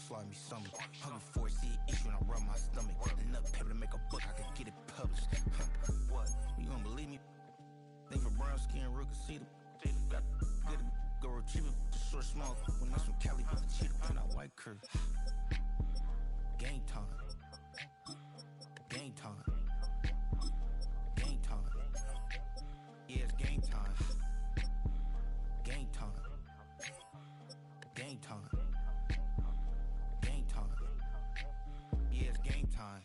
slide me something. Hungry for it, see it issue and I rub my stomach. Enough paper to make a book, I could get it published. What? You don't believe me? Think for brown skin, real can see them. Got good, go retrieve it. Just short, small. When that's from Cali, but the cheetah and that white curve. Game time. Game time. Game time. Yeah, it's game time. Game time. Game time. Game time. Yeah, it's game time.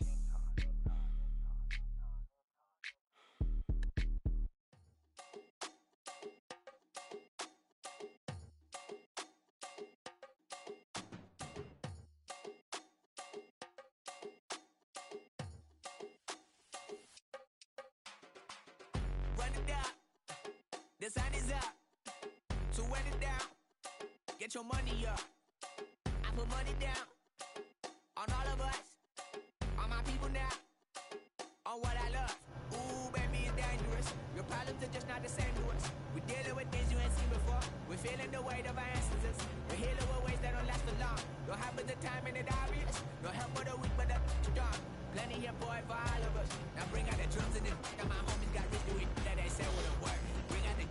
Run it down. The sun is up. So run it down. Get your money up. I put money down on all of us, on my people now, on what I love. Ooh, baby, it's dangerous. Your problems are just not the same to us. We're dealing with things you ain't seen before. We're feeling the weight of our ancestors. We're healing with ways that don't last for long. Don't happen the time and it obvious. No help for the weak, but the strong. Plenty here, boy, for all of us. Now bring out the drums and the my homies got rich doing that they said wouldn't work. Bring out the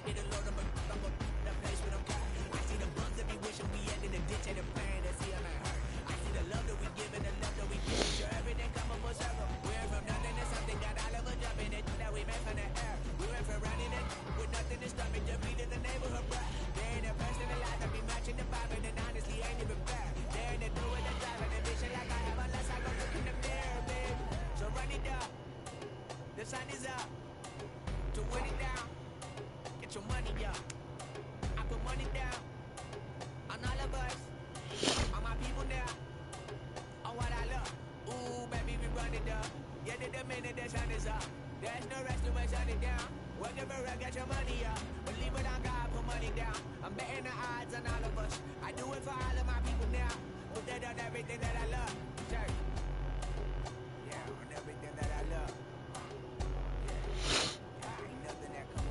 and the load them, the place with them got. I see the bums that be wishing we end in the ditch and the pain that see them ain't hurt. I see the love that we give and the love that we give. Sure, everything come up full circle. We're from nothing to something, got all of us jumping it that we made from the air. We went from running it with nothing to stop it, just beating the neighborhood, bruh. There ain't a person alive that be matching the vibe, and honestly ain't even fair. There ain't a do with the drive and the vision like I have unless I go look in the mirror, babe. So run it up, the sun is up. To win it down, get your money up. I put money down on all of us, on my people now, on what I love. Ooh, baby, we run it up. Yeah, the minute the sun is up, there's no rest to shut it down. Working for real, get your money up. Believe it on God, put money down. I'm betting the odds on all of us. I do it for all of my people now. Put that on everything that I love. Church. Yeah, on everything that I love. Yeah, ain't nothing that comes.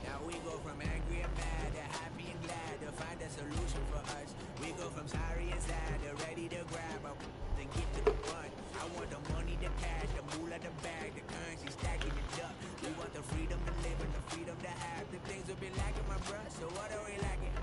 Now we go from angry and mad to happy and glad to find a solution for us. We go from sorry and sad to ready to grab up and get to the fun. I want the money, the cash, the moolah, the bag, the currency stacking it up. We want the freedom to live and the freedom to have. The things we've been lacking, my bruh, so what are we lacking?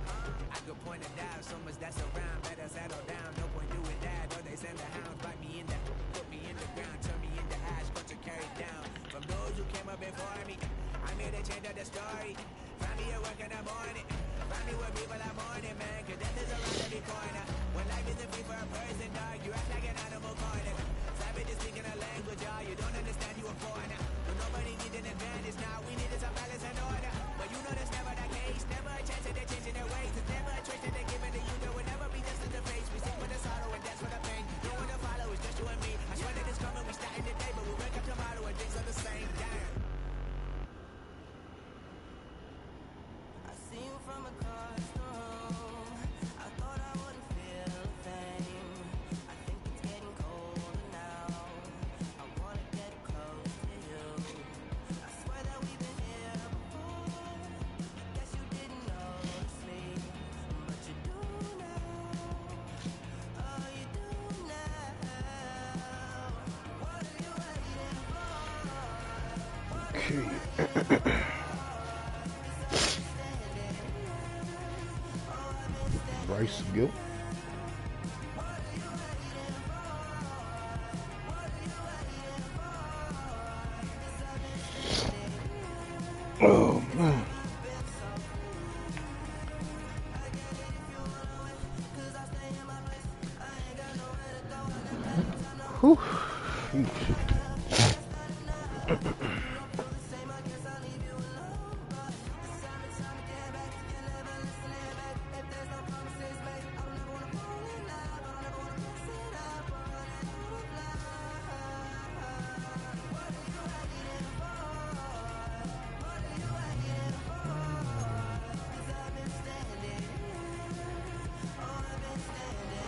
I could point it out, so much that's around. Better settle down, no point doing that. Or they send the hounds, bite me in the, put me in the ground, turn me into ash, but to carry down. From those who came up before me, I made a change of the story. Find me at work in the morning. Find me where people are mourning, man. Cause death is around every corner. When life isn't free for a person, dog, you act like an animal corner. Savage is speaking a language, y'all. You don't understand, you a foreigner. But nobody needs an advantage now. We needed some balance and order. But you know that's never the case. Never a chance that they're changing their ways. It's never a choice that they're giving to you. There will never be just in the face. We sing for the sorrow and dance for the pain. No one to follow, it's just you and me. I swear that it's coming, we starting today. But we'll wake up tomorrow and things are the same. Damn. See you from across the room. I thought I wouldn't feel a thing. I think it's getting colder now. I wanna get close to you. I swear that we've been here before. Guess you didn't notice me, but you do now. Oh, you do now. What are you waiting for? What are you waiting for? Rice Gill. Oh man. Whew.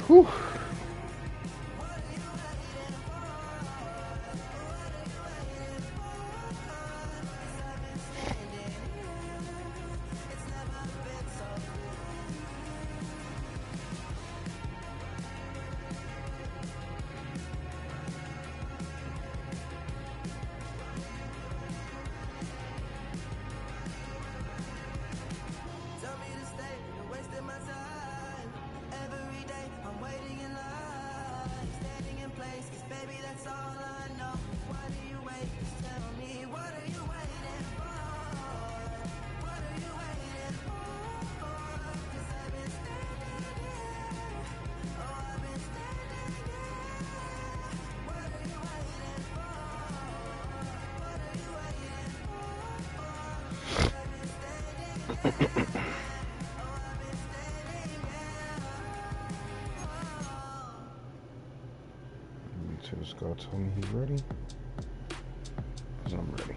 Whew. Scott tell me he's ready. Cause I'm ready.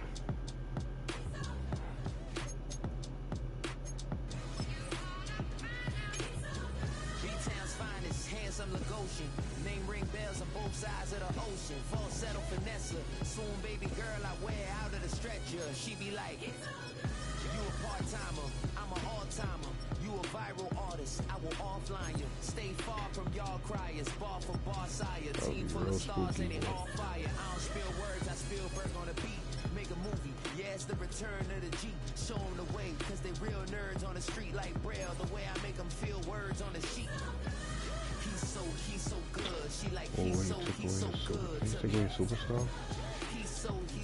B-Town's finest, handsome Lagosian. Name ring bells on both sides of the ocean. Falsetto finesse, soon baby girl I wear out of the stretcher. She be like, you a part-timer, I'm an all-timer. You a viral artist, I will offline you. Stay far from y'all criers, bar for bar sire. Team full of stars and they all fire. I don't spill words, I spill Berg on the beat. Make a movie, yeah, it's the return of the G. Show them the way, cause they real nerds on the street like Braille. The way I make them feel words on the sheet. He's so good. She like, he's so good. He took away Superstar? He's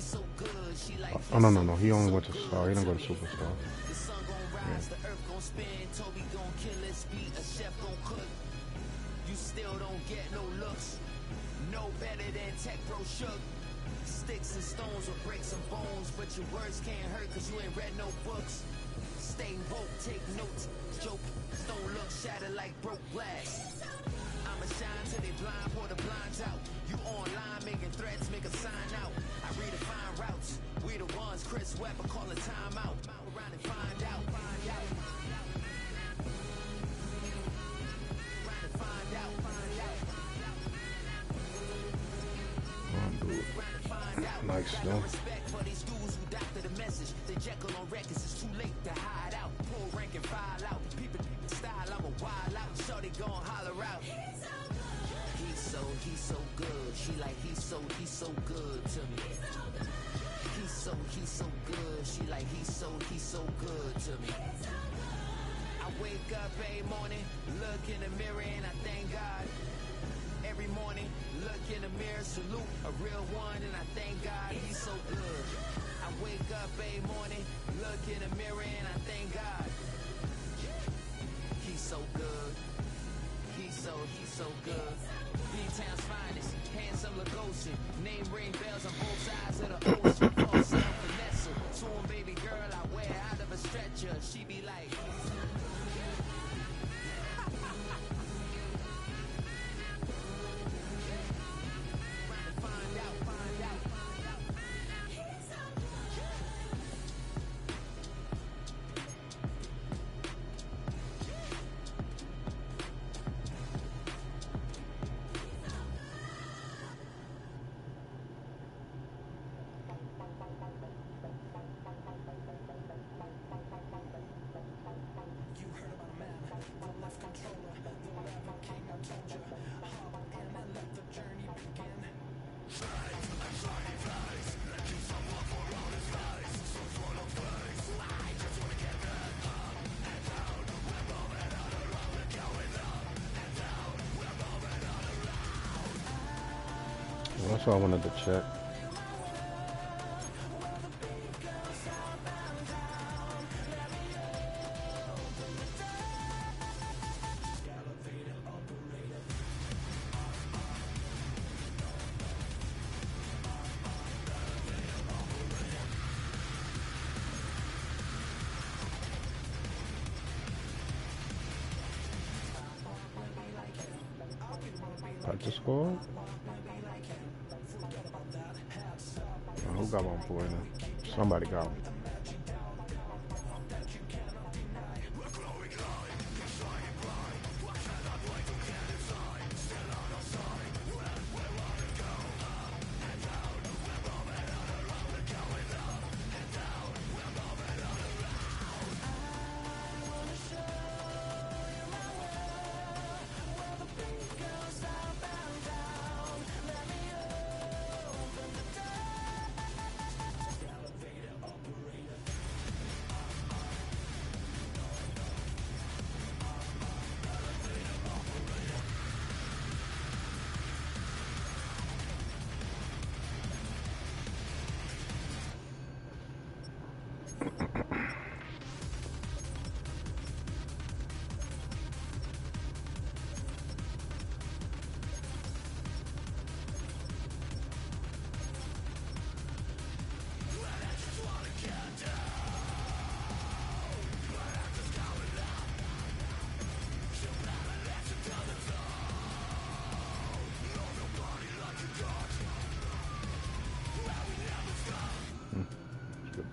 so good. She like, Oh, no. He only went to Star. He didn't go to Superstar. the sun gon' rise, the earth gon' spin. Toby gon' kill his beat, a chef gon' cook. You still don't get no looks. No better than Tech Bro Shook. Sticks and stones will break some bones, but your words can't hurt cause you ain't read no books. Stay woke, take notes. Joke, don't look shattered like broke glass. I'ma shine till they blind, pour the blinds out. You online making threats, make a sign out. I redefine routes. We the ones Chris Webber call a timeout. Around and find out. Find out. Around and find out. Find out. Around and find out. Nice, Got though. no respect for these dudes who doctor the message. They Jekyll on records, it's too late to hide out. Pull rank and file out. People style, I'm a wild out. Shorty gon' holler out. He's so good. She like, he's so good to me. He's so good. She like, he's so good to me. I wake up every morning, look in the mirror and I thank God. Every morning, look in the mirror, salute a real one and I thank God. He's so good. I wake up every morning, look in the mirror and I thank God. He's so good. He's so good. B-Town's finest, handsome Lagosian. Name ring bells on both sides of the ocean. Falsetto finesse, soon baby girl I wear out of a stretcher. She be like, find out. You heard about a man, the left controller, the rebel king, I told ya. Hop in and let the journey begin. Well, that's all I wanted to check. Practice squad? Who got one for now? Somebody got one.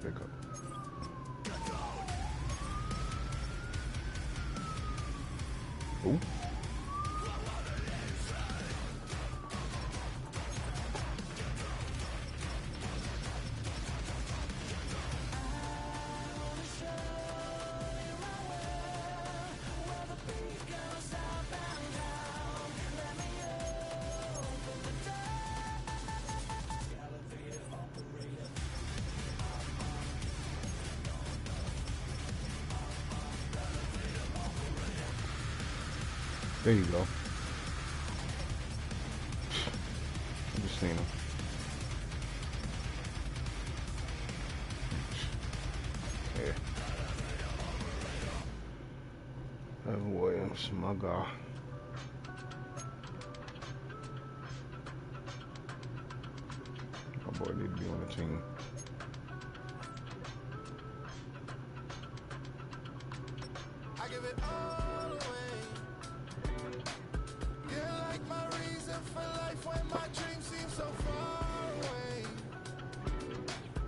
pickup. Ooh. There you go. I just seen him. Yeah. Evan Williams, my guy. My boy need to be on the team. I give it all away. You're like my reason for life when my dreams seem so far away.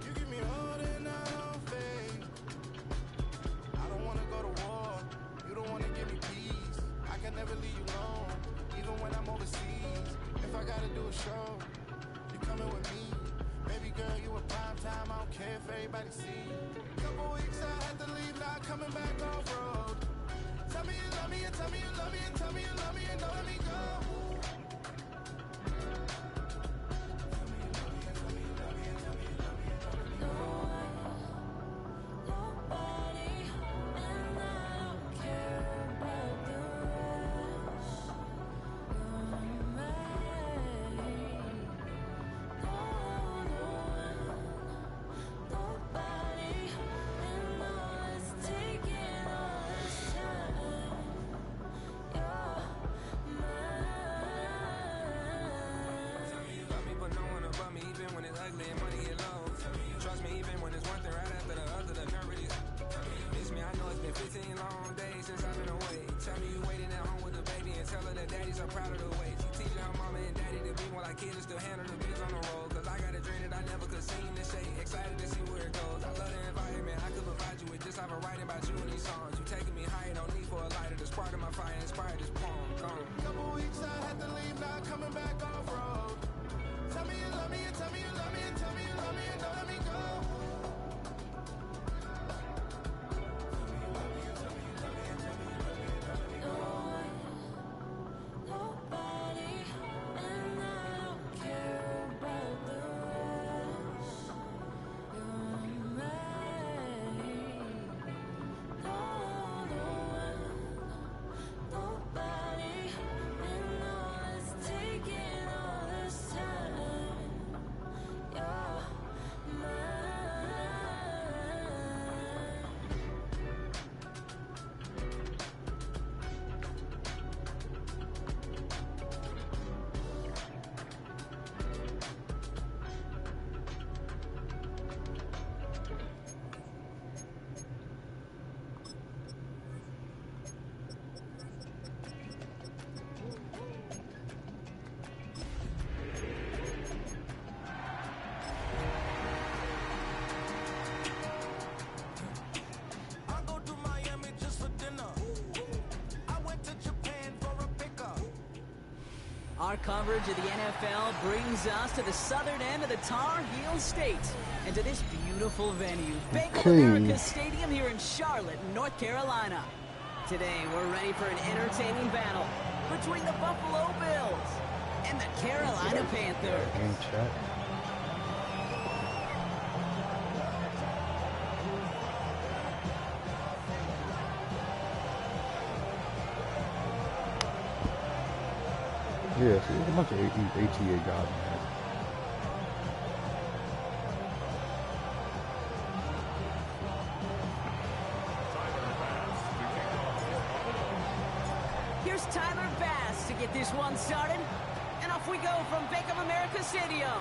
You give me all and I don't fade. I don't wanna go to war. You don't wanna give me peace. I can never leave you alone, even when I'm overseas. If I gotta do a show, you coming with me. Baby girl, you a prime time. I don't care if everybody see. Couple weeks I had to leave, not coming back off road. Tell me you love me and tell me you love me and tell me you love me and don't let me go. Our coverage of the NFL brings us to the southern end of the Tar Heel State and to this beautiful venue, Bank of America Stadium here in Charlotte, North Carolina. Today, we're ready for an entertaining battle between the Buffalo Bills and the Carolina Panthers. Game chat. Yeah, see, there's a bunch of ATA guys, man. Here's Tyler Bass to get this one started. And off we go from Bank of America Stadium.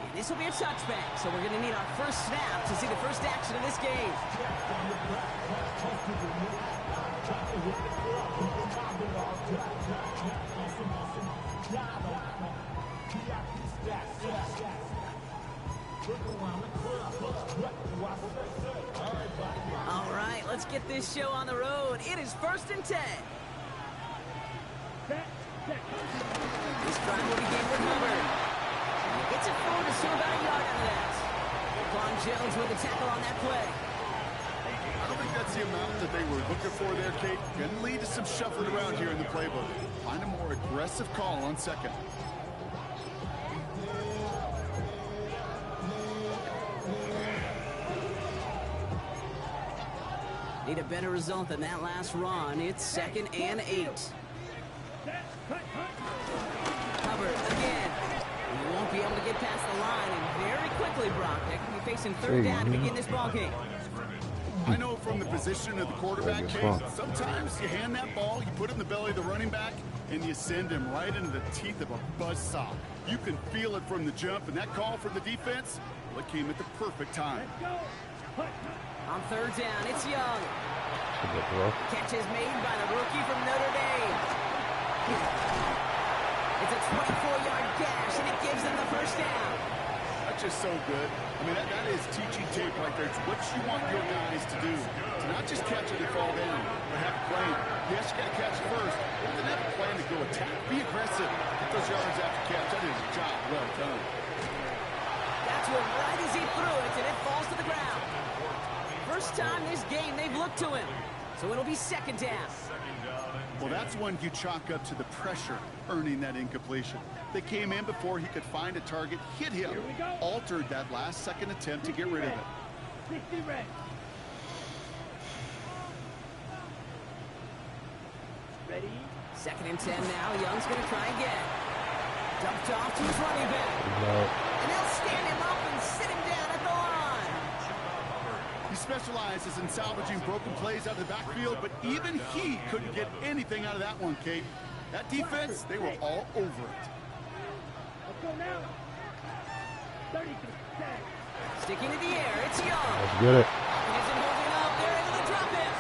And this will be a touchback, so we're going to need our first snap to see the first action of this game. All right, let's get this show on the road. It is 1st and 10. This drive will begin with Hubbard. He gets it forward to still about a yard out of that. Quan Jones with a tackle on that play. I don't think that's the amount that they were looking for there, Kate. Going to lead to some shuffling around here in the playbook. Find a more aggressive call on second. Need a better result than that last run. It's 2nd and 8. Hubbard again. He won't be able to get past the line, and very quickly, Brock, they could be facing 3rd down to begin this ball game. I know from the position of the quarterback, Kate, sometimes you hand that ball, you put it in the belly of the running back, and you send him right into the teeth of a buzzsaw. You can feel it from the jump, and that call from the defense, well, it came at the perfect time. On 3rd down, it's Young. Catch is made by the rookie from Notre Dame. It's a 24-yard dash, and it gives them the 1st down. That's just so good. I mean, that is teaching tape right there. It's what you want your guys to do. To not just catch it and fall down, but have a plan. Yes, you got to catch it first, but then have a plan to go attack. Be aggressive. Get those yards after catch. That is a job well done. That's one right as he threw it, and it falls to the ground. First time this game they've looked to him, so it'll be 2nd down. Well, that's one you chalk up to the pressure earning that incompletion. They came in before he could find a target, hit him, altered that last second attempt to get rid of it. 60 red. Ready? 2nd and 10 now. Young's going to try again. Dumped off to his running back. And they'll stand him up and sit him down at the line. He specializes in salvaging broken plays out of the backfield, but even he couldn't get anything out of that one, Kate. That defense, they were all over it. Let's go now. 30 to 10. Sticking in the air, it's Young. Let's get it. He isn't holding up. They're able to drop him.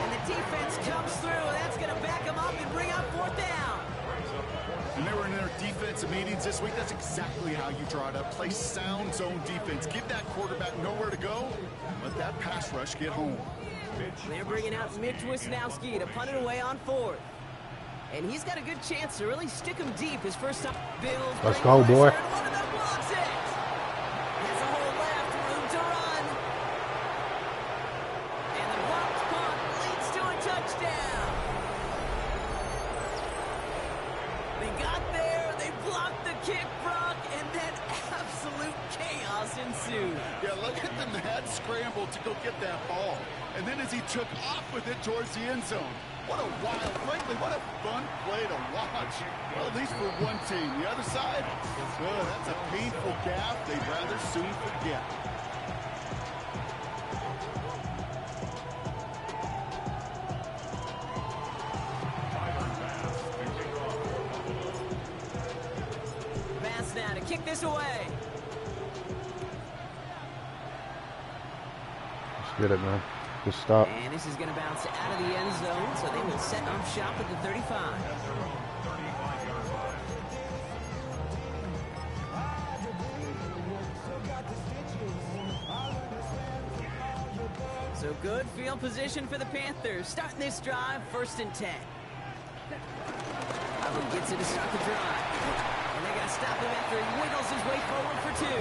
And the defense comes through. That's going to back him up and bring up 4th down. When they were in their defensive meetings this week, that's exactly how you draw it up. Play sound zone defense. Give that quarterback nowhere to go. Let that pass rush get home. They're bringing out Mitch Wisnowski to punt it away on 4th. And he's got a good chance to really stick him deep his first time. Bills. Let's go, boy. One of them blocks it. Has a hole left, room to run. And the blocked punt leads to a touchdown. They got there, they blocked the kick, Brock, and then absolute chaos ensued. Yeah, look at the mad scramble to go get that ball. And then as he took off with it towards the end zone. What a wild, frankly, what a fun play to watch. Well, at least for one team. The other side, that's a painful gaffe they'd rather soon forget. Pass now to kick this away. Let's get it, man. Good stop. And this is going to bounce out of the end zone, so they will set up shop at the 35. So good field position for the Panthers. Starting this drive, 1st and 10. Hubbard gets it to start the drive. And they're going to stop him after he wiggles his way forward for 2.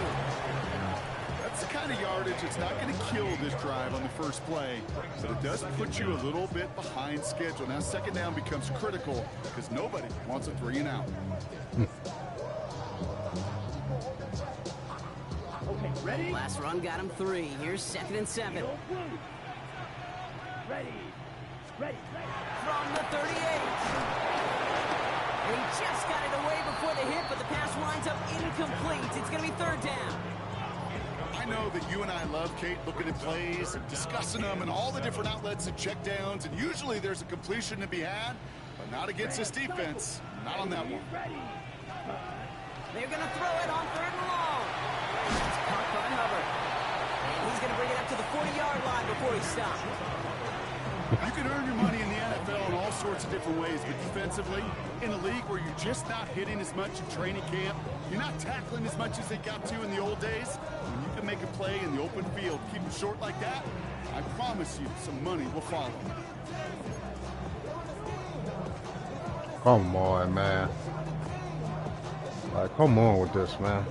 That's the kind of yardage that's not going to kill this drive on the first play, but it does put you a little bit behind schedule. Now 2nd down becomes critical because nobody wants a 3 and out. Okay, ready? Last run got him 3. Here's 2nd and 7. Ready. Ready. From the 38. And he just got it away before the hit, but the pass winds up incomplete. It's going to be 3rd down. I know that you and I love, Kate, looking at plays and discussing them and all the different outlets and checkdowns, and usually there's a completion to be had, but not against this defense. Not on that one. They're going to throw it on 3rd and long. It's caught by Hubbard. And he's going to bring it up to the 40-yard line before he stops. You can earn your money in the NFL in all sorts of different ways, but defensively, in a league where you're just not hitting as much in training camp, you're not tackling as much as they got to in the old days, when you can make a play in the open field, keep them short like that, I promise you some money will follow. Come on, man. Like, come on with this, man.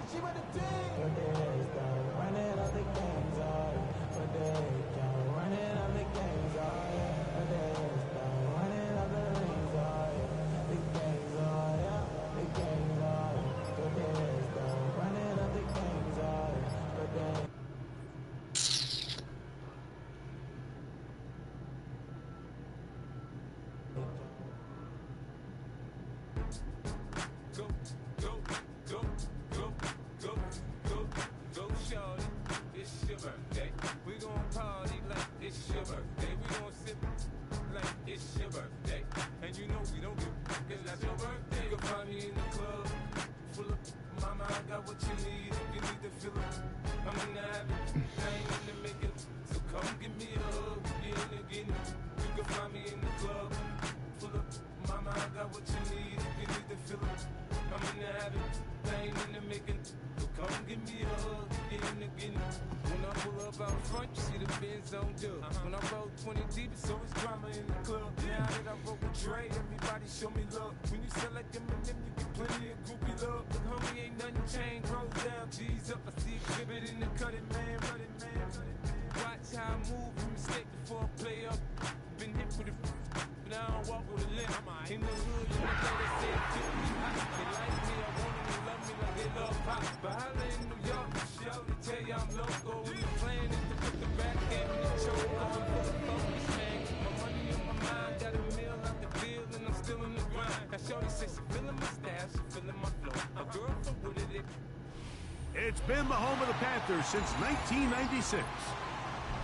It's been the home of the Panthers since 1996.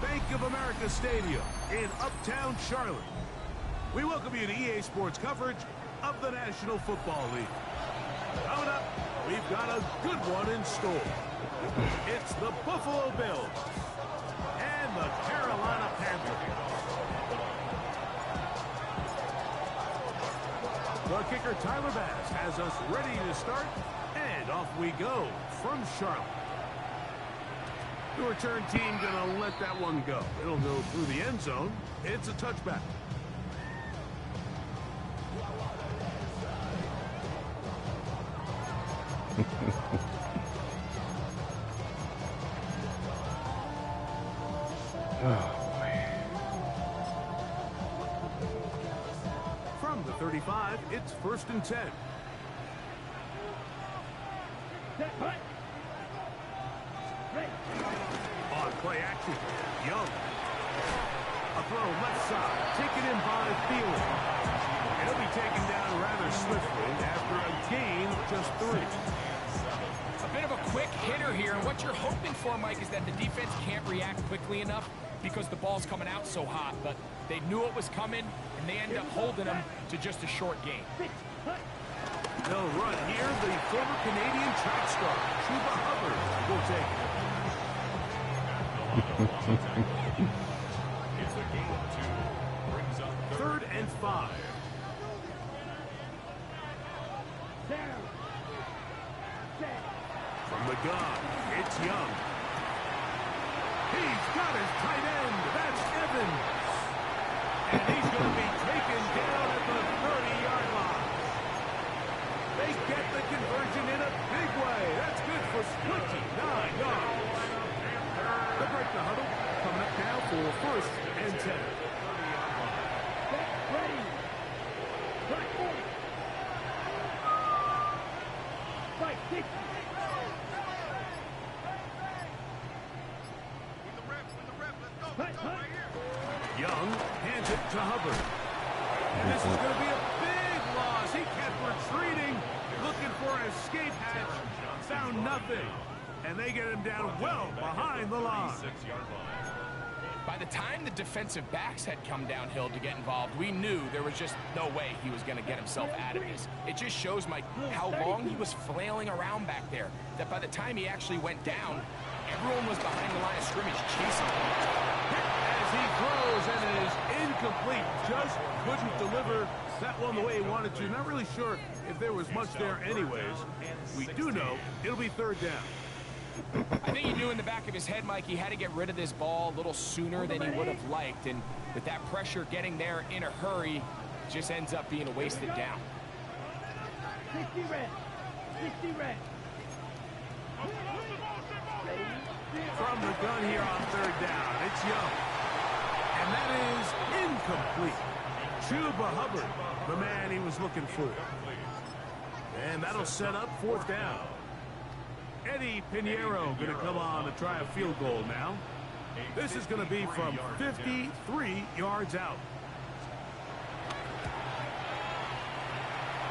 Bank of America Stadium in Uptown Charlotte. We welcome you to EA Sports coverage of the National Football League. Coming up, we've got a good one in store. It's the Buffalo Bills and the Carolina Panthers. The kicker Tyler Bass has us ready to start, and off we go from Charlotte. The return team gonna let that one go. It'll go through the end zone. It's a touchback. From the 35, it's 1st and 10. On play action, Young. A throw left side, taken in by Thielen. He'll be taken down rather swiftly after a gain of just 3. A bit of a quick hitter here, and what you're hoping for, Mike, is that the defense can't react quickly enough because the ball's coming out so hot, but they knew it was coming, and they end up holding them to just a short gain. They'll run here. The former Canadian track star, Chuba Hubbard, will take it. Third and 5. From the gun, it's Young. He's got his tight end. That's Evans. And he's going to be taken down at the 30-yard line. They get the conversion in a big way. That's good for 29 yards. They break the huddle. Coming up now for 1st and 10. Ready. Fight, 60. Young hands it to Hubbard. And this is going to be a big loss. He kept retreating, looking for an escape hatch. Found nothing. And they get him down well behind the line. By the time the defensive backs had come downhill to get involved, we knew there was just no way he was going to get himself out of this. It just shows, Mike, how long he was flailing around back there, that by the time he actually went down, everyone was behind the line of scrimmage chasing him. As he throws, and it is incomplete. Just couldn't deliver that one the way he wanted to. Not really sure if there was much there anyways. We do know it'll be third down. I think he knew in the back of his head, Mike, he had to get rid of this ball a little sooner than he would have liked. And with that pressure getting there in a hurry, just ends up being a wasted down. 60 red. 60 red. From the gun here on third down, it's Young. And that is incomplete. Chuba Hubbard, the man he was looking for. And that'll set up fourth down. Eddie Pinheiro going to come on to try a field goal now. This is going to be from 53 yards out.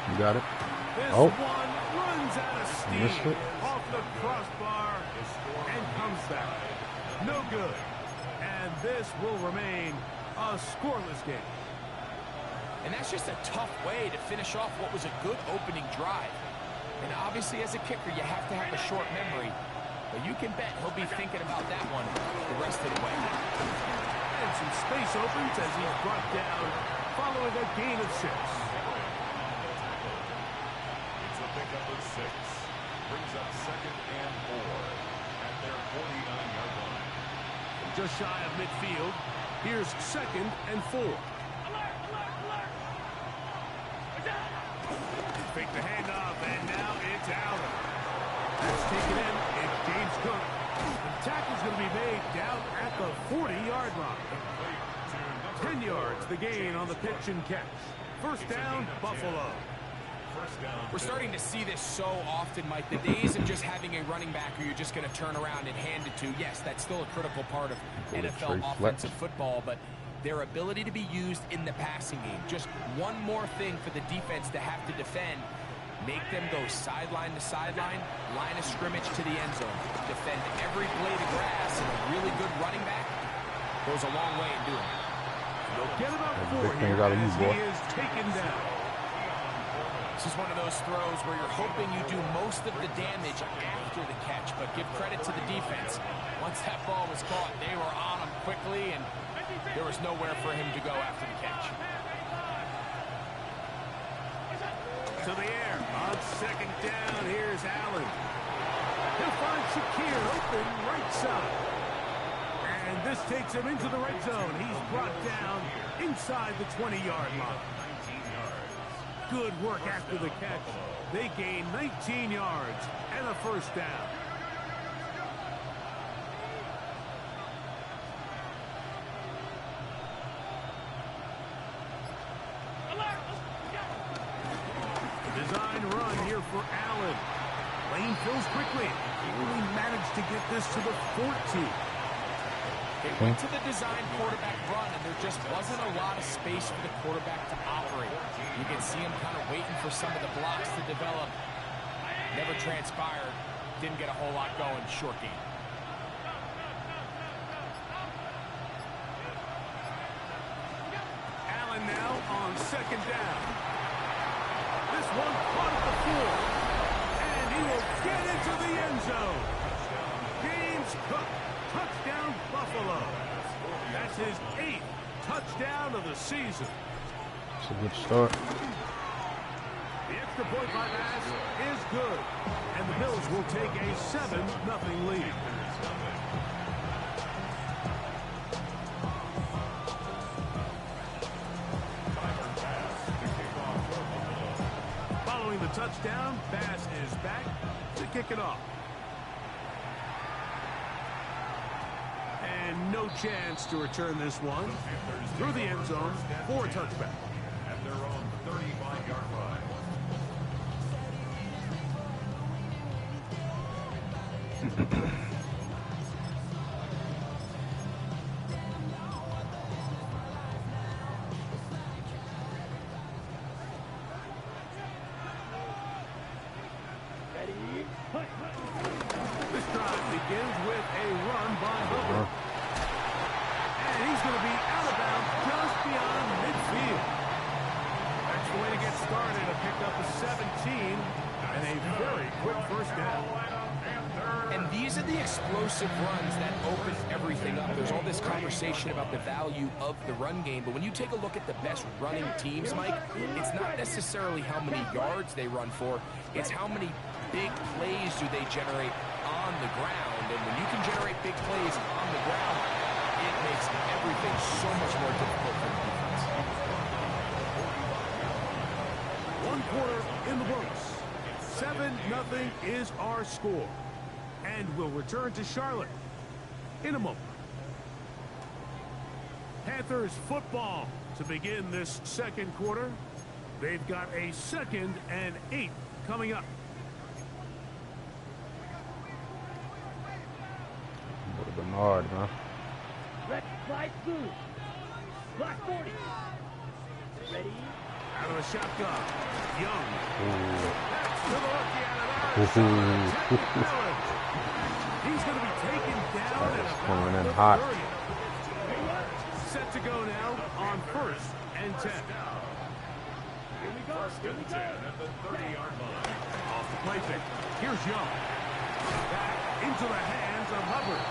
You got it? This Oh. one runs out of Missed steam it. off the crossbar and comes back. No good. And this will remain a scoreless game. And that's just a tough way to finish off what was a good opening drive. And obviously, as a kicker, you have to have a short memory. But you can bet he'll be thinking about that one the rest of the way. And some space opens as he's brought down following a gain of 6. It's a pickup of 6. Brings up 2nd and 4 at their 49-yard line. Just shy of midfield. Here's 2nd and 4. Fake the handoff, and now it's Allen. That's taken in. It's James Cook. The tackle's going to be made down at the 40-yard line. 10 yards, the gain on the pitch and catch. First down, Buffalo. We're starting to see this so often, Mike. The days of just having a running back who you're just going to turn around and hand it to, yes, that's still a critical part of NFL offensive football, but their ability to be used in the passing game. Just one more thing for the defense to have to defend. Make them go sideline to sideline, line of scrimmage to the end zone. Defend every blade of grass, and a really good running back goes a long way in doing it. They'll get about 4 big thing here out of you, as boy. he is taken down. This is one of those throws where you're hoping you do most of the damage after the catch, but give credit to the defense. Once that ball was caught, they were on him quickly, and there was nowhere for him to go after the catch. To the air on 2nd down. Here's Allen. He'll find Shakir open right side. And this takes him into the red zone. He's brought down inside the 20-yard line. Good work after the catch. They gain 19 yards and a first down. Design run here for Allen. Lane fills quickly. He only managed to get this to the 14. They went to the design quarterback run, and there just wasn't a lot of space for the quarterback to operate. You can see him kind of waiting for some of the blocks to develop. Never transpired. Didn't get a whole lot going. Short game. Allen now on 2nd down. This one caught at the 4. And he will get into the end zone. James Cook. Touchdown, Buffalo. That's his 8th touchdown of the season. It's a good start. The extra point by pass is good. And the Bills will take a 7-0 lead. Following the touchdown, Bass is back to kick it off. And no chance to return this one through the end zone for a touchback. At their own 35-yard line. This drive begins with a run by Hubbard. And he's going to be out of bounds just beyond midfield. That's the way to get started. A pickup of 17 and a very quick first down. And these are the explosive runs that open everything up. There's all this conversation about the value of the run game, but when you take a look at the best running teams, Mike, it's not necessarily how many yards they run for, it's how many big plays do they generate on the ground. And when you can generate big plays on the ground, it makes everything so much more difficult for the defense. 1 quarter in the books. 7-0 is our score. And we'll return to Charlotte in a moment. Panthers football to begin this second quarter. They've got a 2nd and 8 coming up. Would have been hard, man. Red flag blue. Black 40. Ready? Out of the shotgun. Young. That's to the rookie out of there. He's going to be taken down at about coming in hot. Set to go now on 1st and 10. Here we go. Here we go. At the 30-yard line. Off the play fake. Here's Young. Back into the hands of Hubbard.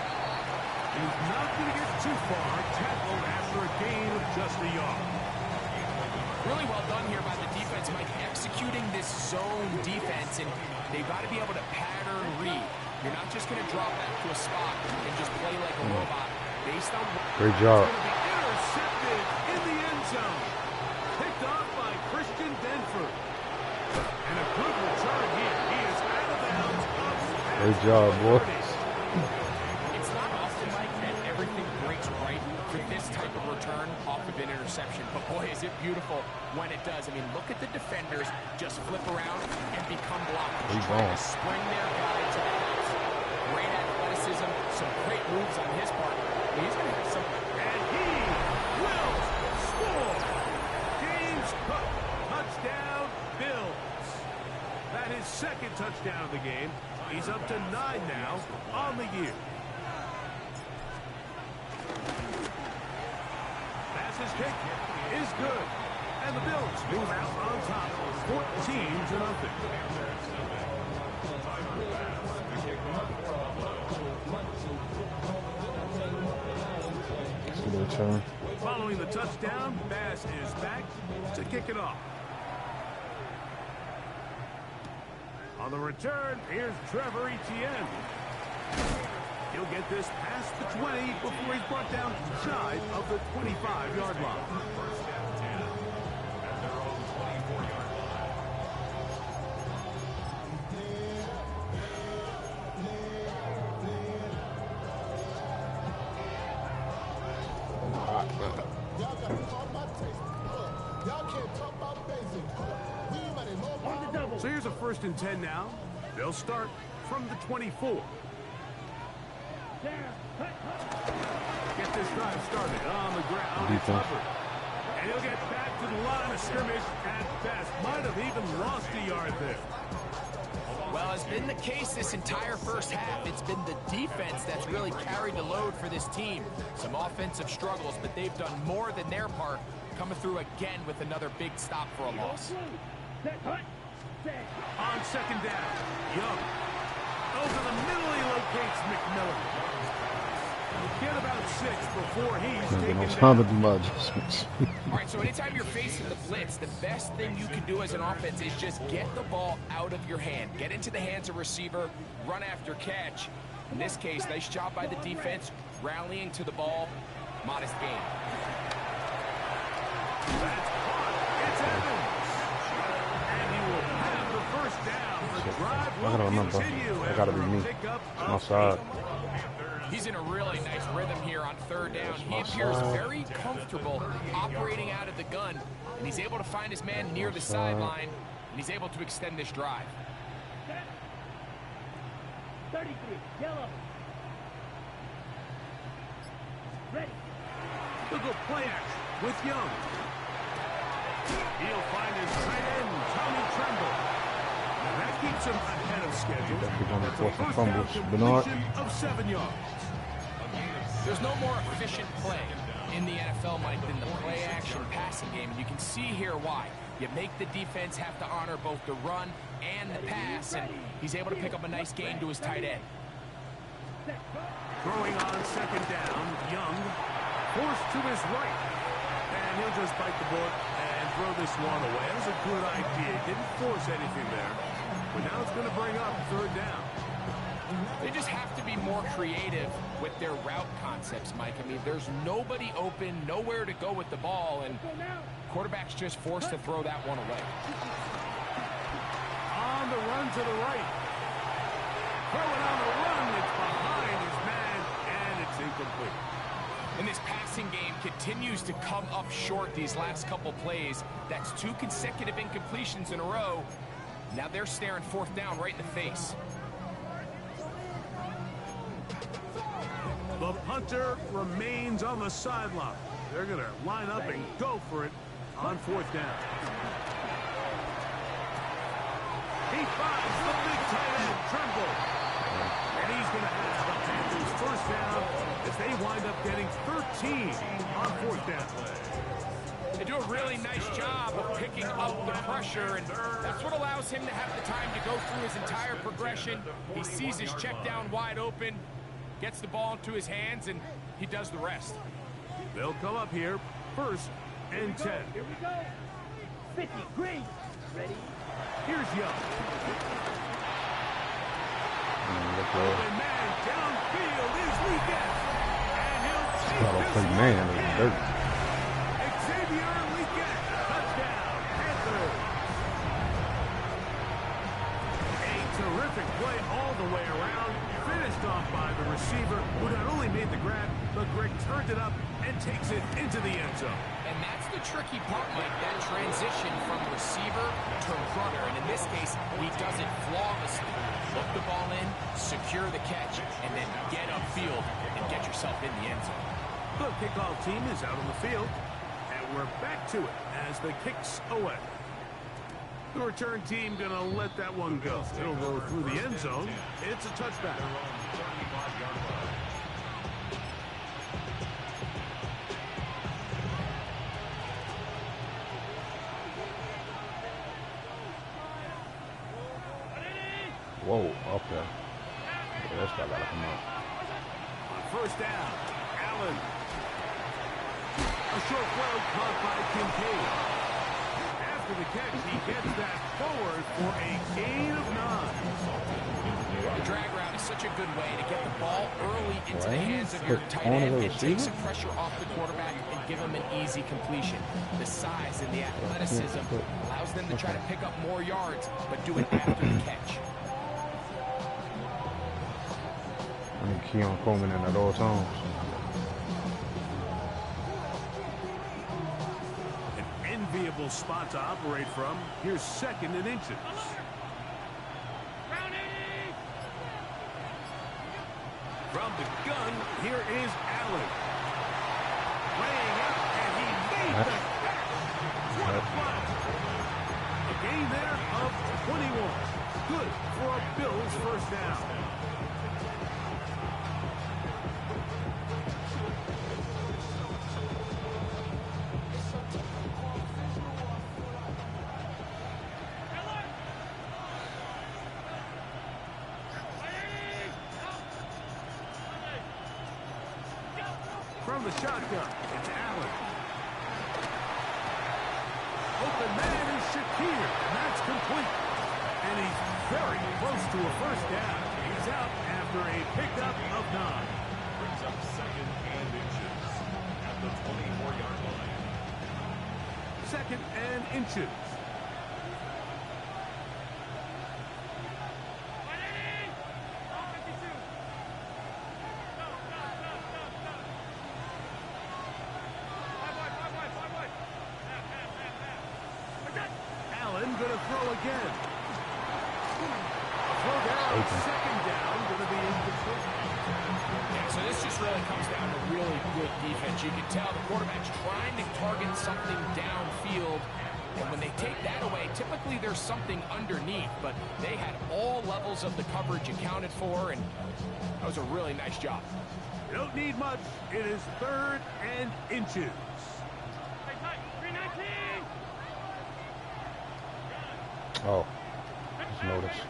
He's not going to get too far. Tackled after a gain of just a yard. Really well done here by the defense, Mike, executing this zone defense, and they've got to be able to pattern read. You're not just going to drop back to a spot and just play like a robot. Based on great job. It's going to be intercepted in the end zone. Picked off by Christian Denford. And a good return here. He is out of bounds. Great job, boy. It's not often, Mike, that everything breaks right for this type of return off of an interception. But boy, is it beautiful when it does. I mean, look at the defenders just flip around and become blockers. Trying to spring their guy to the house. Great athleticism, some great moves on his part. He's going to have some. And he will score. James Cook, touchdown, Bills. That is 2nd touchdown of the game. He's up to 9 now on the year. Pass kick is good. And the Bills move out on top, 14-0. Following the touchdown, Bass is back to kick it off. On the return, here's Trevor Etienne. He'll get this past the 20 before he's brought down shy of the 25-yard line. So here's a 1st and 10 now. They'll start from the 24. Get this drive started on the ground. It's Hubbard. And he'll get back to the line of scrimmage at best. Might have even lost a yard there. Well, it's been the case this entire first half. It's been the defense that's really carried the load for this team. Some offensive struggles, but they've done more than their part, coming through again with another big stop for a loss. On 2nd down, Young. Over the middle, he locates McMillan. Get about 6 before he's taken down. All right, so anytime you're facing the blitz, the best thing you can do as an offense is just get the ball out of your hand. Get into the hands of receiver, run after catch. In this case, nice job by the defense, rallying to the ball. Modest gain. That's caught. It's Evans. And he will have the first down. The drive will continue. I gotta be me. My side. He's in a really nice rhythm here on 3rd down. He appears very comfortable operating out of the gun, and he's able to find his man near the sideline, and he's able to extend this drive. 33, yellow. Ready. Look at play action with Young. He'll find his tight end, Tommy Tremble. And that keeps him ahead of schedule. That's a first down completion of 7 yards. There's no more efficient play in the NFL, Mike, than the play-action passing game. And you can see here why. You make the defense have to honor both the run and the pass, and he's able to pick up a nice gain to his tight end. Throwing on second down, Young forced to his right. And he'll just bite the bullet and throw this one away. That was a good idea. Didn't force anything there. But now it's going to bring up third down. They just have to be more creative with their route concepts, Mike. I mean, there's nobody open, nowhere to go with the ball, and quarterback's just forced to throw that one away. On the run to the right. Throwing on the run. It's behind his man, and it's incomplete. And this passing game continues to come up short these last couple plays. That's 2 consecutive incompletions in a row. Now they're staring fourth down right in the face. The punter remains on the sideline. They're going to line up and go for it on fourth down. He finds the big tight end, Trimble. And he's going to have the Panthers first down as they wind up getting 13 on fourth down. They do a really nice job of picking up the pressure, and that's what allows him to have the time to go through his entire progression. He sees his check down wide open, gets the ball into his hands, and he does the rest. They'll come up here, first and 10. Here we go. 50, green. Ready? Here's Young. Open man downfield is Leakett. And he'll take Gotta this play one man in. in dirt. Xavier Leakett, touchdown, Panthers. A terrific play all the way around. Finished off by the receiver, who not only made the grab, but Greg turned it up and takes it into the end zone. And that's the tricky part, Mike, that transition from receiver to runner. And in this case, he does it flawlessly. Look the ball in, secure the catch, and then get upfield and get yourself in the end zone. The kickoff team is out on the field, and we're back to it as the kick's away. The return team going to let that one go. It'll go through the end zone. It's a touchback. Whoa, okay. Yeah, that's got to come out. On first down, Allen. A short throw caught by Kincaid. After the catch, he gets that forward for a gain of 9. The drag route is such a good way to get the ball early into the hands of your tight end and take some pressure off the quarterback and give him an easy completion. The size and the athleticism allows them to try to pick up more yards, but do it after the catch. I need Keon Coleman in at all times. An enviable spot to operate from. Here's second and inches. From the gun, here is Allen. Laying up, and he made the catch. What a fly. A gain there of 21. Good for a Bills first down. From the shotgun, it's Allen. Open man is Shakir, and that's complete. And he's very close to a first down. He's out after a pickup of 9. Brings up second and inches at the 24-yard line. Second and inches. Allen going to throw again. Throw there on second down, going to be incomplete. Yeah, so this just really comes down to really good defense. You can tell the quarterback's trying to target something downfield, and when they take that away, typically there's something underneath, but they had all levels of the coverage accounted for, and that was a really nice job. You don't need much. It is third and inches. Oh, just noticed.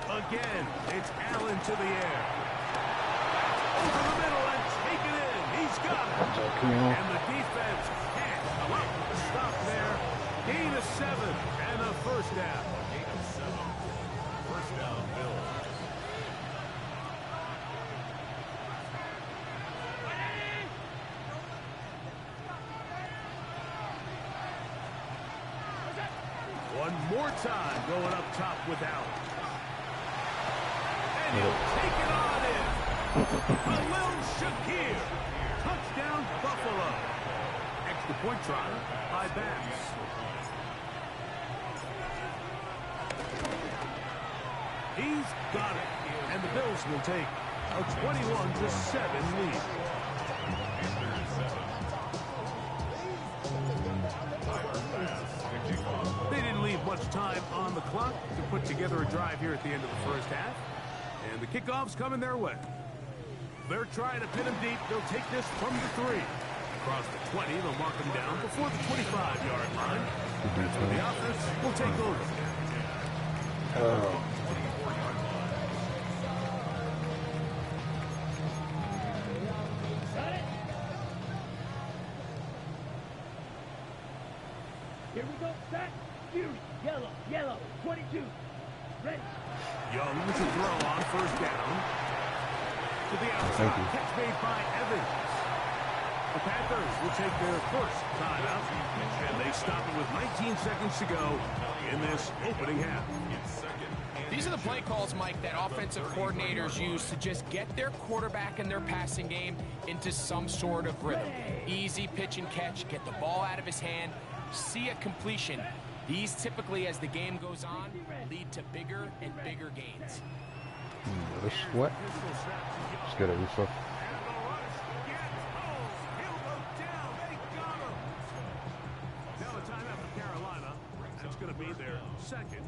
Again, it's Allen to the air. Over the middle and take it in. He's got it. And the defense can't come up with a stop there. Gain of 7 and a first down. Gain of 7. First down, Bills. One more time going up top with Allen. And he'll take it on in. Khalil Shakir. Touchdown, Buffalo. Extra point try by Bass. He's got it. And the Bills will take a 21-7 lead. They didn't leave much time on the clock to put together a drive here at the end of the first half. And the kickoff's coming their way. They're trying to pin him deep. They'll take this from the 3. Across the 20, they'll mark him down before the 25-yard line. That's when the offense will take over. Here we go, set, Fury, yellow, 22, ready. Young to throw on first down. To the outside, catch made by Evans. The Panthers will take their first timeout, and they stop it with 19 seconds to go in this opening half. These are the play calls, Mike, that offensive coordinators use to just get their quarterback and their passing game into some sort of rhythm. Easy pitch and catch, get the ball out of his hand, see a completion. These typically, as the game goes on, lead to bigger and bigger gains. The sweat. Let's get it, Russo. Now a timeout for Carolina. That's going to be their second,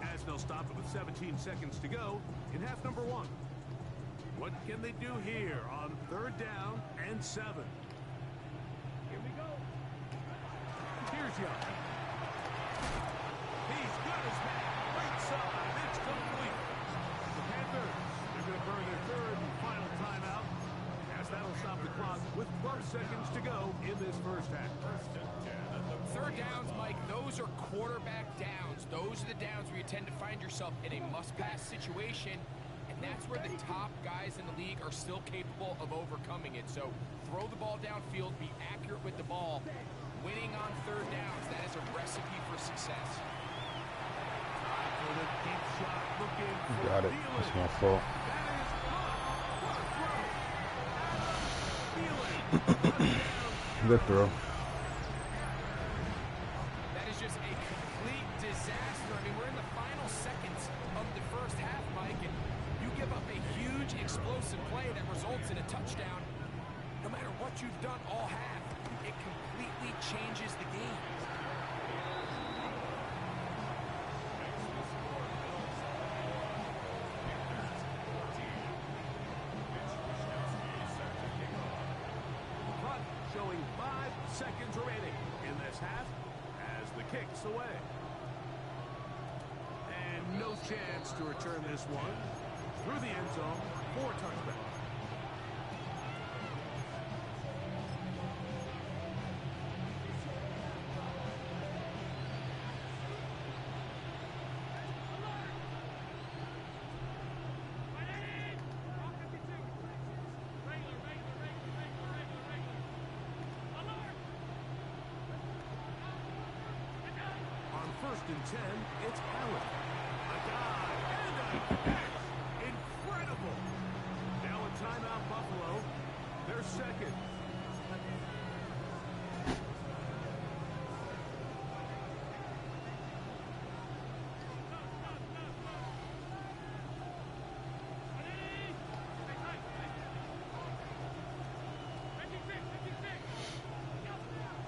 as they'll stop it with 17 seconds to go in half number 1. What can they do here on third down and 7? Here we go. Here's Young. He's got his man. Right side. It's complete. The Panthers, they're going to burn their third and final timeout, as that'll stop the clock with 12 seconds to go in this first half. Third downs, Mike, those are quarterback downs. Those are the downs where you tend to find yourself in a must-pass situation, and that's where the top guys in the league are still capable of overcoming it. So throw the ball downfield, be accurate with the ball. Winning on third downs, that is a recipe for success. Got it. That's my fault. Good throw. That is just a complete disaster. I mean, we're in the final seconds of the first half, Mike, and you give up a huge explosive play that results in a touchdown. No matter what you've done all half, it completely changes the game. Clock showing 5 seconds remaining in this half as the kick's away. And no chance to return this one through the end zone for touchback. First and 10, it's Allen. A dive and a catch. Incredible. Now a timeout, Buffalo. Their second.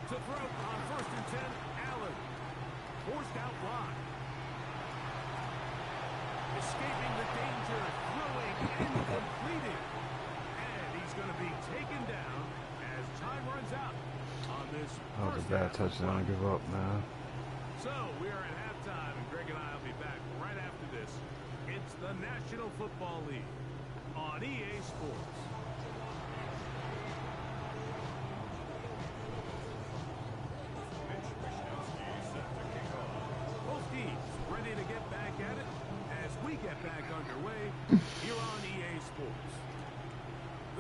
To throw on first and 10, Allen. Forced out wide. Escaping the danger, throwing and completing. And he's going to be taken down as time runs out on this. That was a bad touchdown. Give up, man. So we are at halftime, and Greg and I will be back right after this. It's the National Football League on EA Sports. Both teams ready to get back at it as we get back underway here on EA Sports.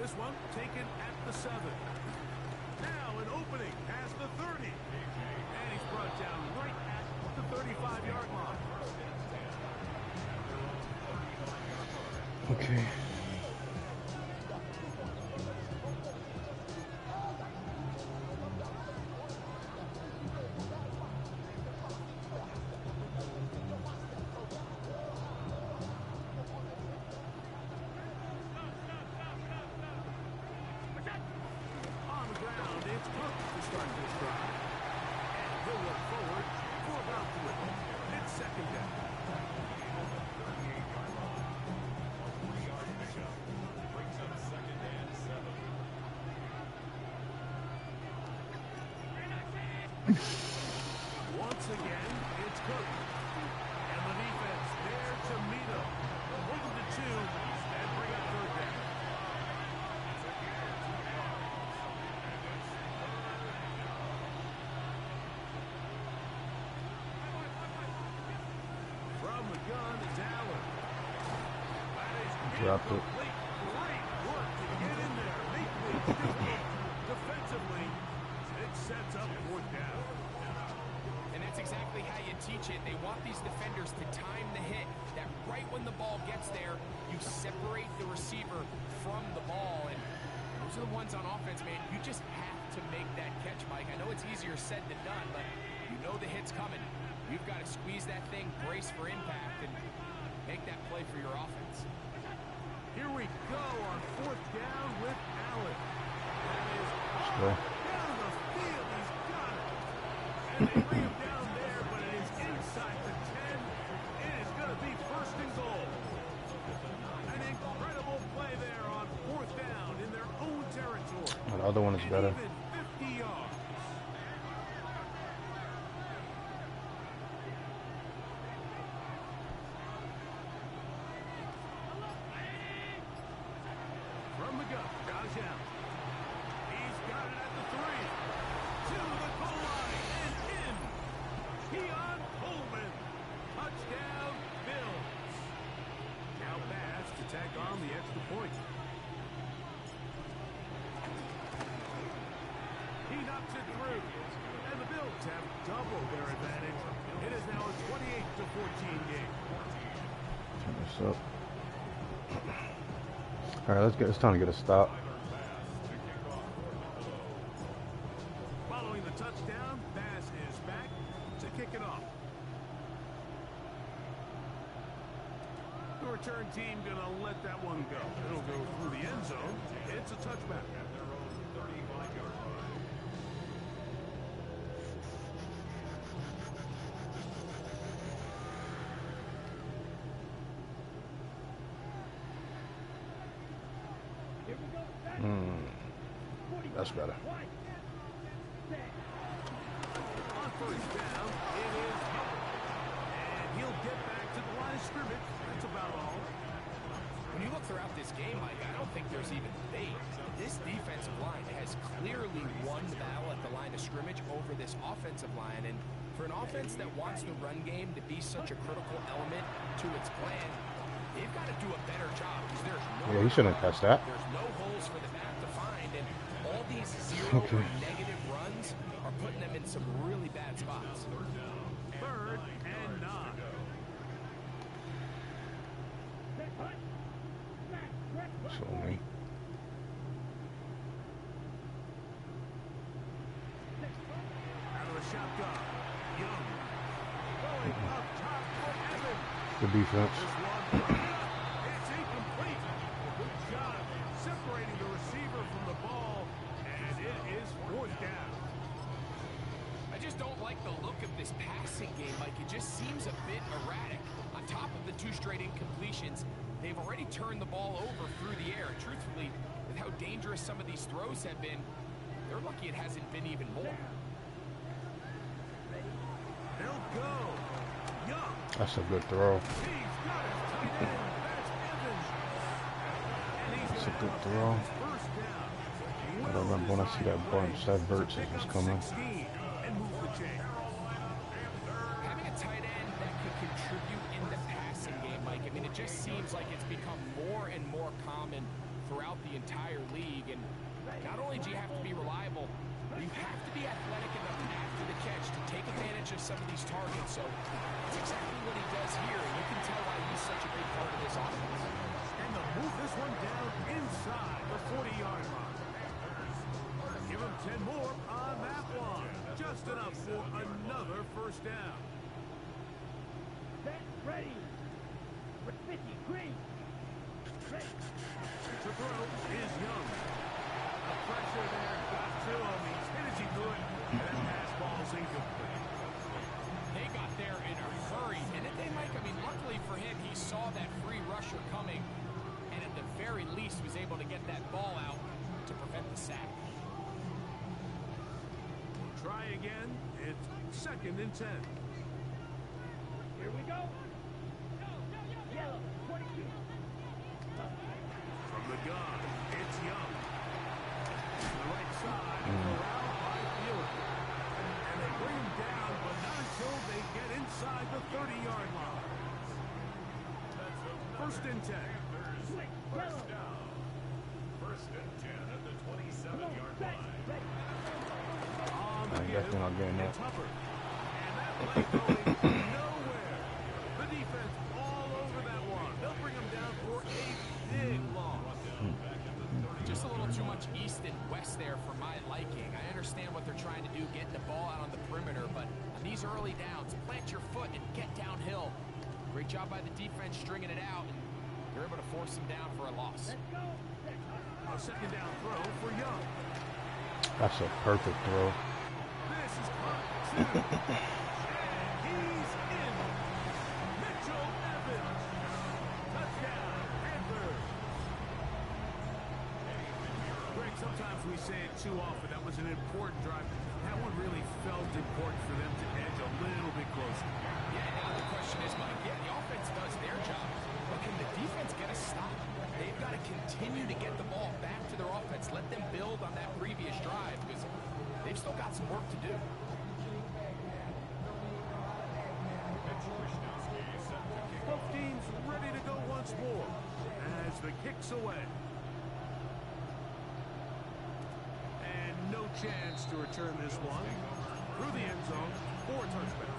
This one taken at the 7. Now an opening past the 30. And he's brought down right at the 35-yard line. Okay. On the ground, it's Cook to start this drive. And he'll look forward for about 3. It's second down. Once again, it's Cook. And the defense there to meet him. Hold him to 2 and bring up 3rd down. From the gun, it's Allen. That is Dropped it. incomplete. Great work to get in there. Make things difficult. Defensively, it sets up 4th down. And that's exactly how you teach it. They want these defenders to time the hit. That right when the ball gets there, you separate the receiver from the ball. And those are the ones on offense, man. You just have to make that catch, Mike. I know it's easier said than done, but you know the hit's coming. You've got to squeeze that thing, brace for impact, and make that play for your offense. Here we go on 4th down with Allen. That is go. down the field. He's got it. And they bring him down there, but it is inside the 10. It is going to be 1st and goal. An incredible play there on 4th down in their own territory. The other one is And better. even 50 yards. From the gun, Josh Allen. He's got it at the 3. To the goal line and in. Keon Coleman. Touchdown, Bills. Now Bass to tack on the extra point. He knocks it through. And the Bills have doubled their advantage. It is now a 28-14 game. Turn this up. All right, it's time to get a stop. Following the touchdown, Bass is back to kick it off. The return team gonna let that one go. It'll go through the end zone. It's a touchback. That's better. On 1st down, it is Hubbard. And he'll get back to the line of scrimmage. That's about all. When you look throughout this game, Mike, I don't think there's even debate. This defensive line has clearly won the battle at the line of scrimmage over this offensive line. And for an offense that wants the run game to be such a critical element to its plan, they've got to do a better job because there's no Yeah, he shouldn't have touched that. There's no holes for the back to find, and all these zero or negative runs are putting them in some really bad spots. 3rd and 9. Show me. Out of the shotgun, Young. Going up top for Evans. Good defense. This one, it's incomplete. Good job separating the receiver from the ball, and it is 4th down. I just don't like the look of this passing game, Mike. It just seems a bit erratic. On top of the 2 straight incompletions, they've already turned the ball over through the air. And truthfully, with how dangerous some of these throws have been, they're lucky it hasn't been even more. They'll go. Young. That's a good throw. He's got his tight end. That's a good throw. I remember when I see that bunch, that versus was coming. Having a tight end that could contribute in the passing game, Mike, I mean, it just seems like it's become more and more common throughout the entire league. And not only do you have to be reliable, but you have to be athletic enough after the catch to take advantage of some of these targets. So that's exactly what he does here, and you can tell why he's such a big part of this offense. And they'll move this one down inside the 40-yard line. Give him 10 more on that one. Just enough for another first down. Set, ready. 50, green. Ready. To throw is Young. The pressure there got to him. He's hit as he could. And that pass ball's incomplete. They got there in a hurry, didn't they, Mike? I mean, luckily for him, he saw that free rusher coming, and at the very least was able to get that ball out to prevent the sack. Try again. It's 2nd and 10. Here we go. Yellow, 22. From the gun, it's Young. To the right side, corralled by Fielder. And they bring him down, but not until they get inside the 30-yard line. 1st and 10. First down. 1st and 10 at the 27-yard line. I'm definitely not getting that. And that play going nowhere. The defense all over that one. They'll bring him down for a big loss. Just a little too much east and west there for my liking. I understand what they're trying to do, getting the ball out on the perimeter, but on these early downs, plant your foot and get downhill. Great job by the defense stringing it out, and they're able to force him down for a loss. A 2nd down throw for Young. That's a perfect throw. This is caught, too. And he's in. Mitchell Evans. Touchdown, Panthers. Greg, sometimes we say it too often. That was an important drive. That one really felt important for them to edge a little bit closer. Yeah, now the question is, Mike, yeah, the offense does their job, but can the defense get a stop? They've got to continue to get the ball back to their offense. Let them build on that previous drive, because they've still got some work to do. Both teams ready to go once more as the kick's away. And no chance to return this one through the end zone for a touchdown.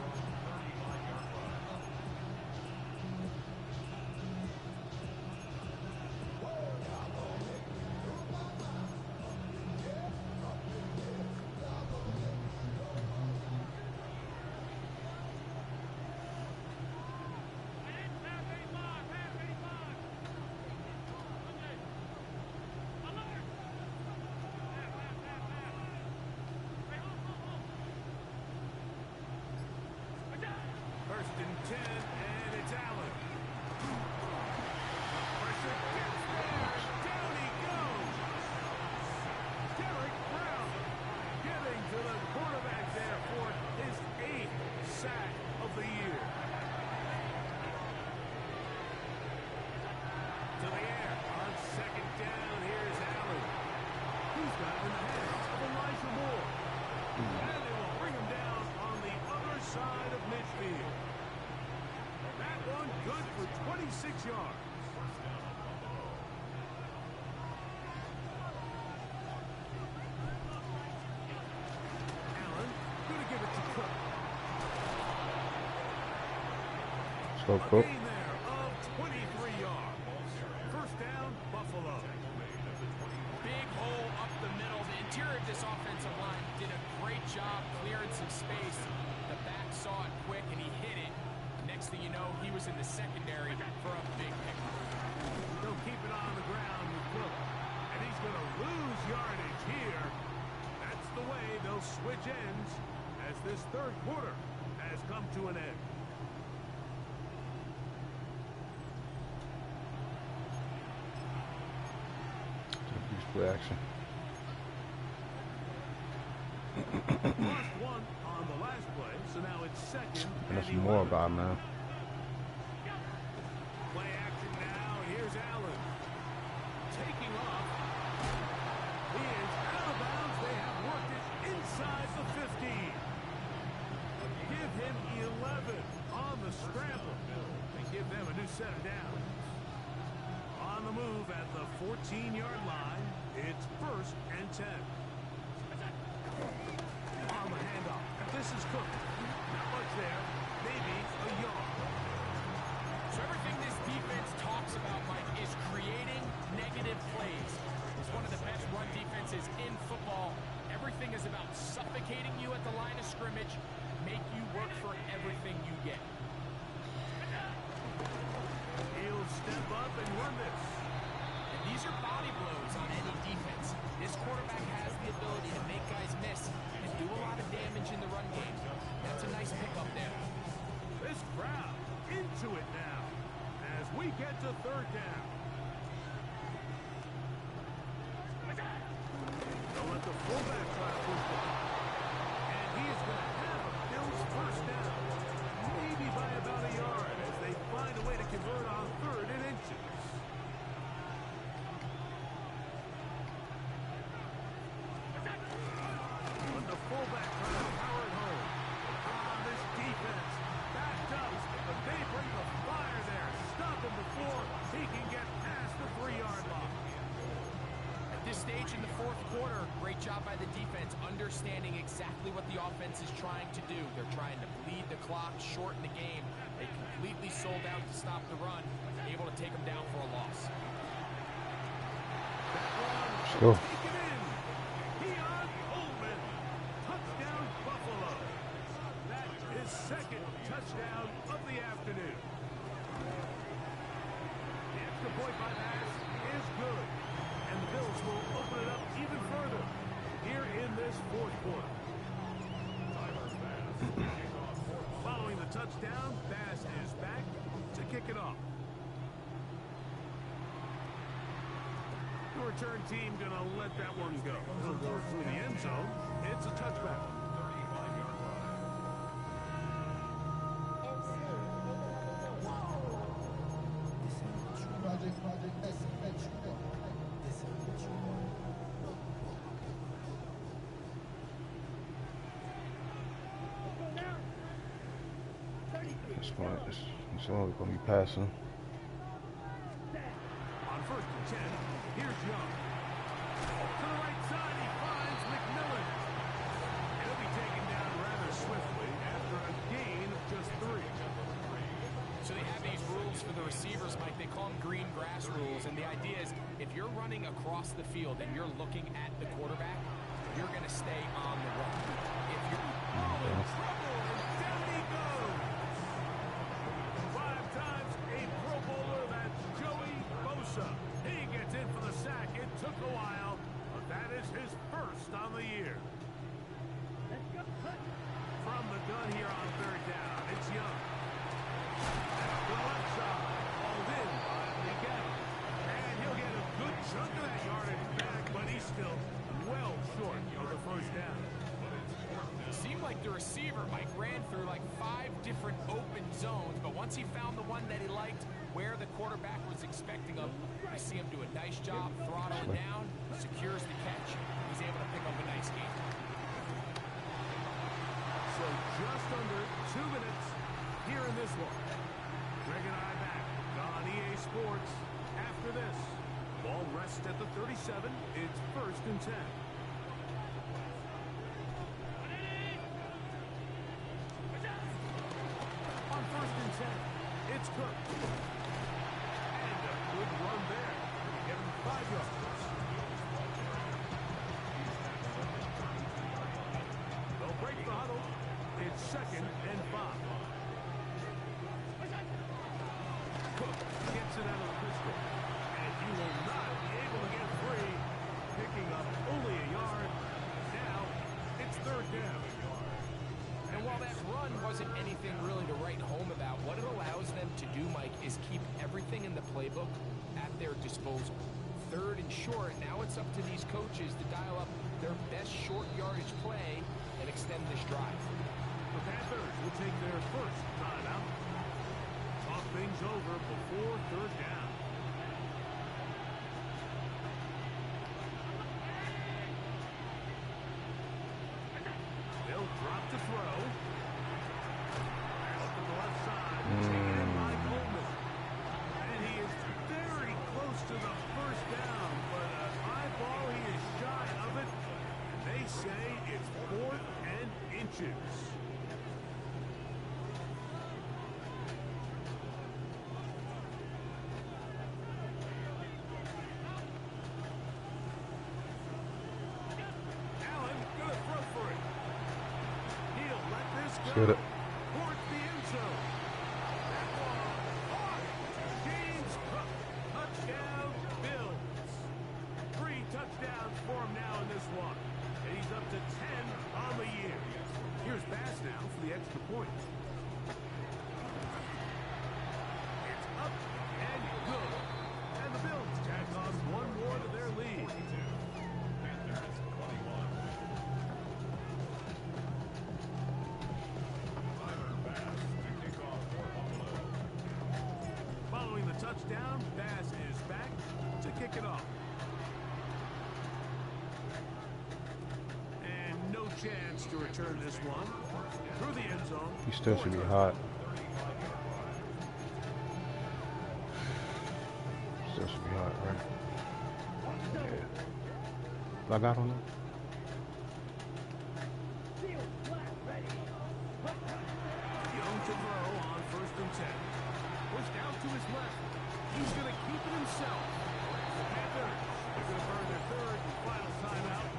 Good for 26 yards. Allen going to give it to Cook. So Cook. A gain there of 23 yards. First down, Buffalo. Big hole up the middle. The interior of this offensive line did a great job clearing some space. The back saw it quick and he hit it. Next thing you know, he was in the secondary for a big pickup. They'll keep it on the ground with Cook. And he's going to lose yardage here. That's the way they'll switch ends as this third quarter has come to an end. Play action. First one on the last play, so now it's second. And there's more about now. Play action now. Here's Allen taking set of downs. On the move at the 14-yard line, it's 1st and 10. On the handoff, this is Cook. Not much there, maybe a yard. So everything this defense talks about, Mike, is creating negative plays. It's one of the best run defenses in football. Everything is about suffocating you at the line of scrimmage, make you work for everything you get. He'll step up and run this. And these are body blows on any defense. This quarterback has the ability to make guys miss and do a lot of damage in the run game. That's a nice pickup there. This crowd into it now as we get to 3rd down. They'll let the fullback try to push the ball. And he is going to have a Bills 1st down. Maybe by about a yard as they find a way to convert on 3rd and inches. Let the fullback try to power it home. This defense backed up, but they bring the fire there. Stop him before he can get past the 3-yard line. At this stage in the 4th quarter, great job by the defense, understanding exactly what the offense is trying to do. They're trying to bleed the clock, shorten the game. They completely sold out to stop the run, able to take them down for a loss. Let's go. Touchdown, Buffalo. That is 2nd touchdown of the afternoon. The extra point by pass is good. And the Bills will open it up even further here in this 4th quarter. Following the touchdown, Bass is back to kick it off. The return team going to let that one go. It'll go through the end zone. It's a touchback. It's only going to be passing. On 1st and 10, here's Young. To the right side, he finds McMillan. He'll be taken down rather swiftly after a gain of just 3. So they have these rules for the receivers, Mike. They call them green grass rules. And the idea is if you're running across the field and you're looking at the quarterback, you're going to stay on the run. If you're in trouble, and down he goes. 5 times a Pro Bowler, that's Joey Bosa. He gets in for the sack. It took a while, but that is his 1st on the year. From the gun here on 3rd down, it's Young. To the left side, hauled in by Miguel. And he'll get a good chunk of that yardage back, but he's still well short of the 1st down. It seemed like the receiver, Mike, ran through like 5 different open zones, but once he found the one that he liked, where the quarterback was expecting him, I see him do a nice job throttling down, secures the catch. He's able to pick up a nice game. So just under 2 minutes here in this one. Greg and I back on EA Sports after this. Ball rests at the 37. It's 1st and 10. On 1st and 10, it's Cook. And a good run there. Give him 5 yards. They'll break the huddle. It's 2nd and 5. Cook gets it out of the pistol. And he will not be able to get free. Picking up only a yard. Now, it's 3rd down. And while that run wasn't anything really to write home about, what it allows them to do, Mike, is keep everything in the playbook at their disposal. 3rd and short, now it's up to these coaches to dial up their best short yardage play and extend this drive. The Panthers will take their 1st timeout. Talk things over before 3rd down. They'll drop to throw. Up to the left side. Taken in by Coleman. inches. Allen gonna throw for it. He'll let this go. Get it. Towards the end zone. That ball caught. James Cook. Touchdown, Bills. 3 touchdowns for him now in this one. And he's up to 10 on the year. Here's Bass now for the extra point. It's up and good. And the Bills tack on one more to their lead. Following the touchdown, Bass is back to kick it off. And no chance to return this one through the end zone. He still should be hot. Still should be hot, right? Yeah. I got on it. Young to throw on 1st and 10. Pushed out to his left. He's going to keep it himself. The Panthers are going to burn their 3rd and final timeout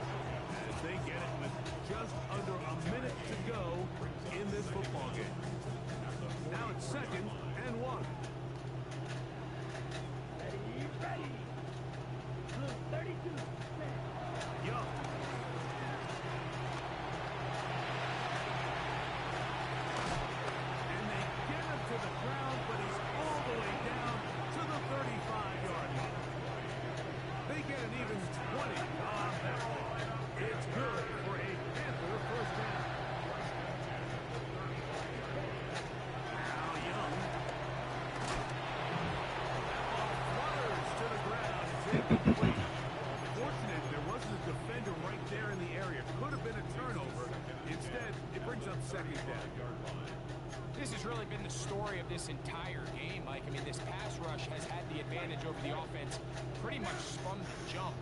as they get it with just under a minute to go in this football game. Now it's 2nd and 1. Ready. Blue 32. Young. And they get him to the ground, but he's all the way down to the 35-yard line. They get an even 20 on that ball. It's good for a Panther 1st down. Now Young. That ball flutters to the ground. It's incomplete. Fortunate there wasn't a defender right there in the area. Could have been a turnover. Instead, it brings up 2nd down. This has really been the story of this entire game, Mike. I mean, this pass rush has had the advantage over the offense pretty much from the jump.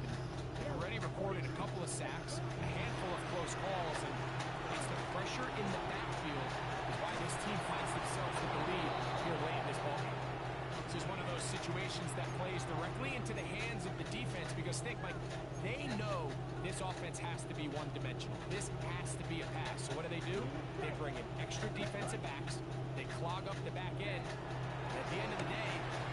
They've already recorded a couple of sacks, a handful of close calls, and it's the pressure in the backfield is why this team finds themselves with the lead here late in this ballgame. This is one of those situations that plays directly into the hands of the defense because think, Mike, they know this offense has to be one-dimensional. This has to be a pass. So what do? They bring in extra defensive backs. They clog up the back end. And at the end of the day,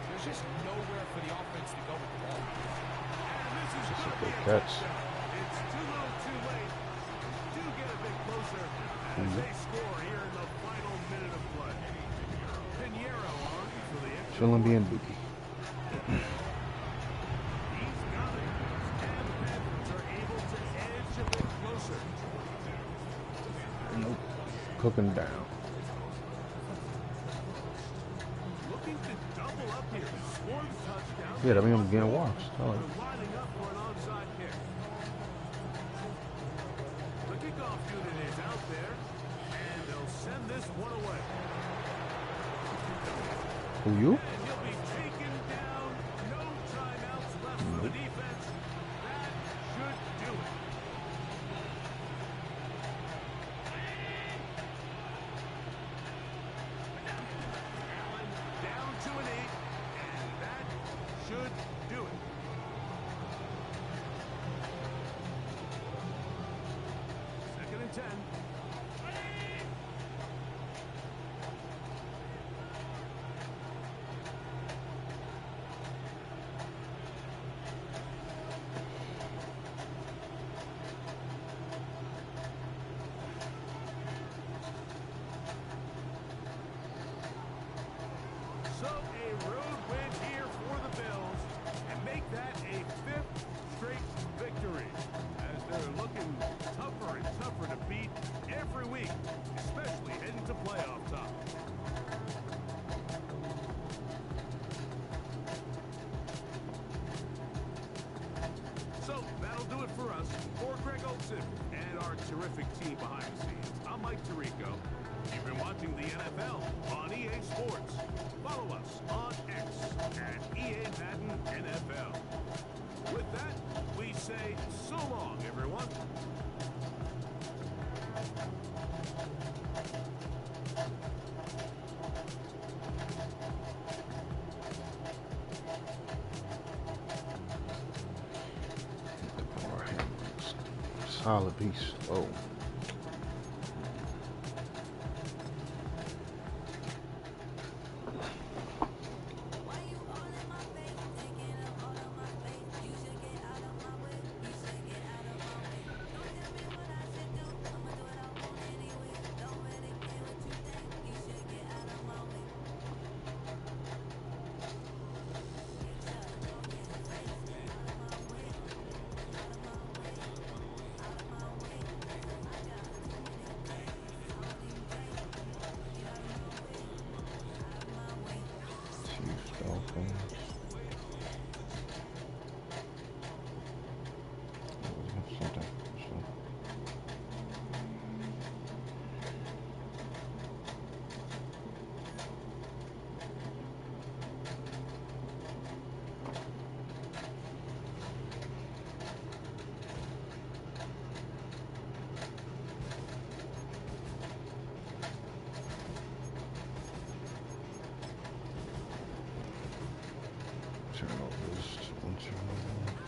there's just nowhere for the offense to go with the ball. And this is That's a going to good be a catch. touchdown. It's too little, too late. Do get a bit closer as they score here in the final minute of play. Pinheiro on for the extra Chillin' being point. Dookie. He's got it. And the Panthers are able to edge a bit closer. Nope. Cooking down. Looking to double up here. Score the touchdown. Yeah, that means I'm getting washed. I like it. They're lining up for an onside kick. The kickoff unit is out there, and they'll send this one away. Who, you? And he'll be taken down. No timeouts left for the defense. That should do it. Allen down to an 8, and that should do it. Second and 10. So a road win here for the Bills and make that a 5th straight victory as they're looking tougher and tougher to beat every week, especially heading to playoff time. So that'll do it for us. For Greg Olson and our terrific team behind the scenes, I'm Mike Tirico. You've been watching the NFL on EA Sports. Follow us on X at EA Madden NFL. With that, we say so long, everyone. solid piece. Oh. Chiefs, Dolphins. Something. Turnovers. One turnover.